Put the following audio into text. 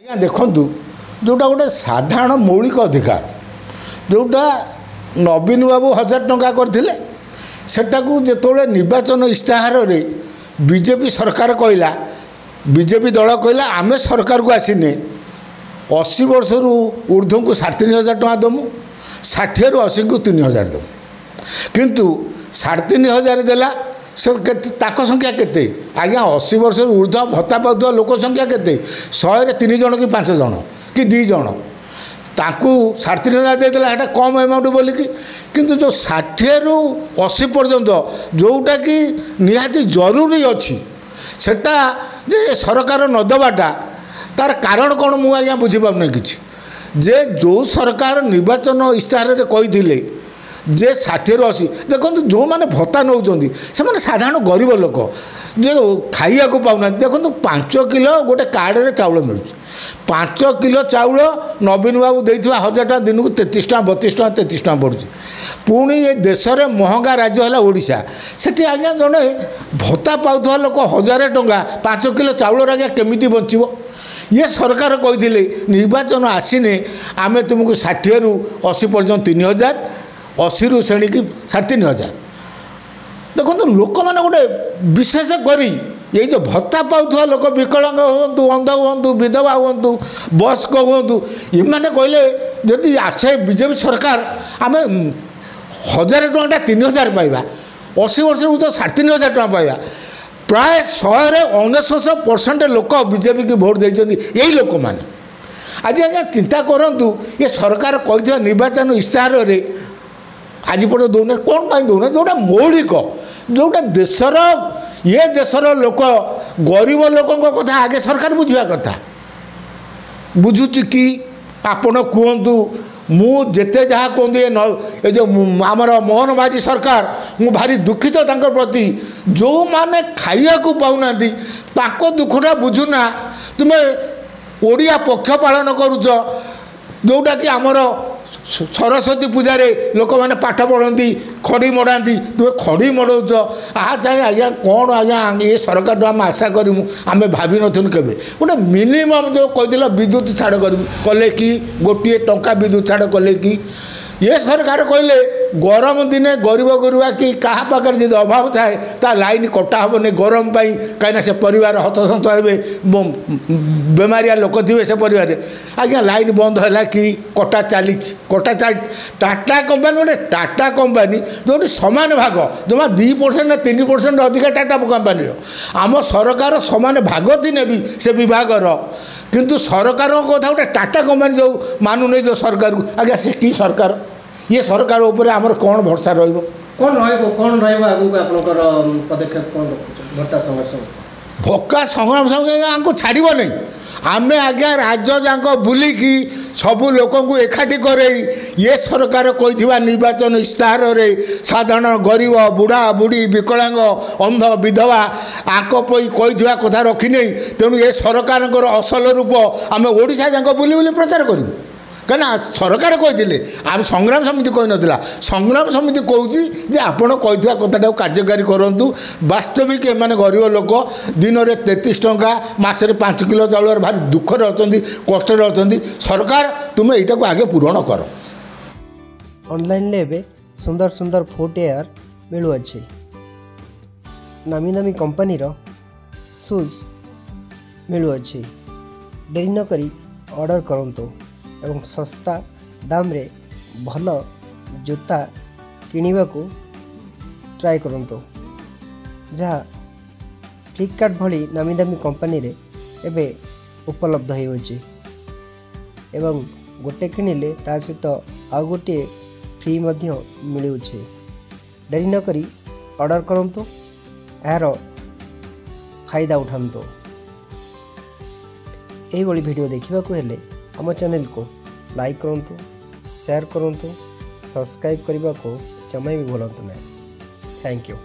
ଆଜ୍ଞା ଦେଖନ୍ତୁ ଯେଉଁଟା ଗୋଟେ ସାଧାରଣ ମୌଳିକ ଅଧିକାର ଯେଉଁଟା ନବୀନ ବାବୁ 1000 ଟଙ୍କା କରିଥିଲେ ସେଟାକୁ ଯେତେବେଳେ ନିର୍ବାଚନ ଇସ୍ତାହାରରେ ବିଜେପି ସରକାର କହିଲା ବିଜେପି ଦଳ କହିଲା ଆମେ ସରକାରକୁ ଆସିନେ 80 ବର୍ଷରୁ ଊର୍ଦ୍ଧ୍ୱଙ୍କୁ 35,000 ଟଙ୍କା ଦେମୁ 60ରୁ 80ଙ୍କୁ 3,000 ଦେମୁ କିନ୍ତୁ 3,500 ଦେଲା से ताक संख्या केते आज्ञा 80 वर्ष ऊर्ध्व भत्ता पाउथुवा लोक संख्या केते 100 रे 3 जण कि 5 जण कि 2 जण ताकू 3,500 देदेला एटा कम अमाउंट बोलिकी किंतु जो 60 रु 80 पर्यंत जोटा कि निहाती जरूरी अच्छी सेटा जे सरकार न दबाटा तार कारण कौन मु आज्ञा बुझी पाउनै किछि जे जो सरकार निर्वाचन इस्ताहार रे कहिथिले जे 60 रु 80 देखो जो मैंने भत्ता नौ से साधारण गरीब लोक जो खाइया को पाऊना देखो 5 किलो गोटे कार्ड रे चाउल मिलूँ 5 किलो चाउल नवीन बाबू देइथिबा 1000 टका दिन को 33 टका 32 टका 33 टका पड़ुଛି पुणी ये देश में महंगा राज्य है ओडिशा सेठी आज्ञा जड़े भत्ता पाउथुवा लोक 1000 टका 5 किलो चाउल आज्ञा केमिति बंचिबो ये सरकार कहिथिले निर्वाचन आसीने आमे तुमको 60 रु 80 पर्यंत 3,000 80 रु श्रेणी की 3,500 देखो लोक मैंने गोटे विशेष करी ये जो भत्ता पाउथुवा लोक विकलांग हूँ अंध हूँ विधवा हूँ बयस्क हूँ ये मैंने कहले जदि आसे बीजेपी सरकार आम 1000 टका 3,000 पाइबा 80 वर्ष तो 3,500 टका पाइबा प्राय 100% लोक बीजेपी की भोट देते यही लोक मैंने आज आज्ञा चिंता करूँ ये सरकार कही निर्वाचन इस्ताहार आज पर्यटन दौना कौन पाई दौना जोटा मौलिक जोटा देशर ये देशर लोक गरीब लोकों कथा आगे सरकार बुझा कथा बुझुची कि आपण कहतु मुझे जहाँ कहतु ये जो आमर मोहन माझी सरकार मु भारी दुखित प्रति जो माने खाइया को पाऊना दुखटा बुझुना तुम्हें ओडिया पक्ष पालन करुच जोटा कि आमर सरस्वती पूजा लोक मैंने पाठ पढ़ती खड़ी मड़ाती तुम्हें खड़ी मड़ौच आ चाहे आज्ञा कौन आज्ञा ये सरकार आम आशा करूँ आम भावी नु के गोटे मिनिमम जो कहते विद्युत छाड़ कले कि गोटे टंका विद्युत छाड़ कले कि ये सरकार कहले गरम दिने गरीब गुरुआ कि क्या पाखे जब अभाव थाए ता लाइन कटा हेनी गरम पाई कहीं से परिवार हतसंत हे बेमारिया लोक थे से परिवार आज्ञा लाइन बंद है कि कटा चली टाटा कंपानी गोटे टाटा कंपानी जो सामान भाग जमा 2% ना 3% अधिक टाटा कंपानी आम सरकार सामान भाग थिने भी से विभागर किंतु सरकार कथा गोटे टाटा कंपानी जो मानुने जो सरकार को आज्ञा से कि सरकार ये सरकार ऊपर आमर कौन भरोसा रही कौन पदक्षेप कौन भत्ता संघर्ष भक्का संग्राम संगे छाड़ नहीं आमे आज्ञा राज्य जाक बुलिकी सबू लोक एकाठी करे ये सरकार कही निर्वाचन इस्ताहार साधारण गरीब बुढ़ा बुढ़ी विकलांग अंध विधवा आक पई कही कथा रखी नहीं तेणु ये सरकार असल रूप आम ओडिशा जाक बुली बुली प्रचार करूँ कहीं सरकार कही आम संग्राम समिति कही ना संग्राम समिति कहूँ आपड़ कही कथा कार्यकारी करूँ वास्तविक एम गरीब लोक दिन में 33 टका मसरे 5 किलो चाउल भारी दुखरे अच्छा कष्ट अच्छा सरकार तुम्हें यहाँ को आगे पूरण कर ऑनलाइन ले सुंदर सुंदर फुटवेयर मिलुअछि नामी नामी कंपनी रो शूज मिलुअछि देरी न करी ऑर्डर करंतु एवं सस्ता दाम रे भल जूता किनिबा को ट्राई करंतु जहाँ फ्लिपकार्ट भली नामी दामी कंपनी रे एबे उपलब्ध होइछि एवं गोटे किनिले ता सहित आउ गोटे फ्री मध्य मिलुछि देरी न करी ऑर्डर करंतु यार फायदा उठांतु एही भली वीडियो देखिबा को हेले आम चैनल को लाइक करूँ शेयर करूँ सब्सक्राइब करने को जमा भी भूलु ना। Thank you.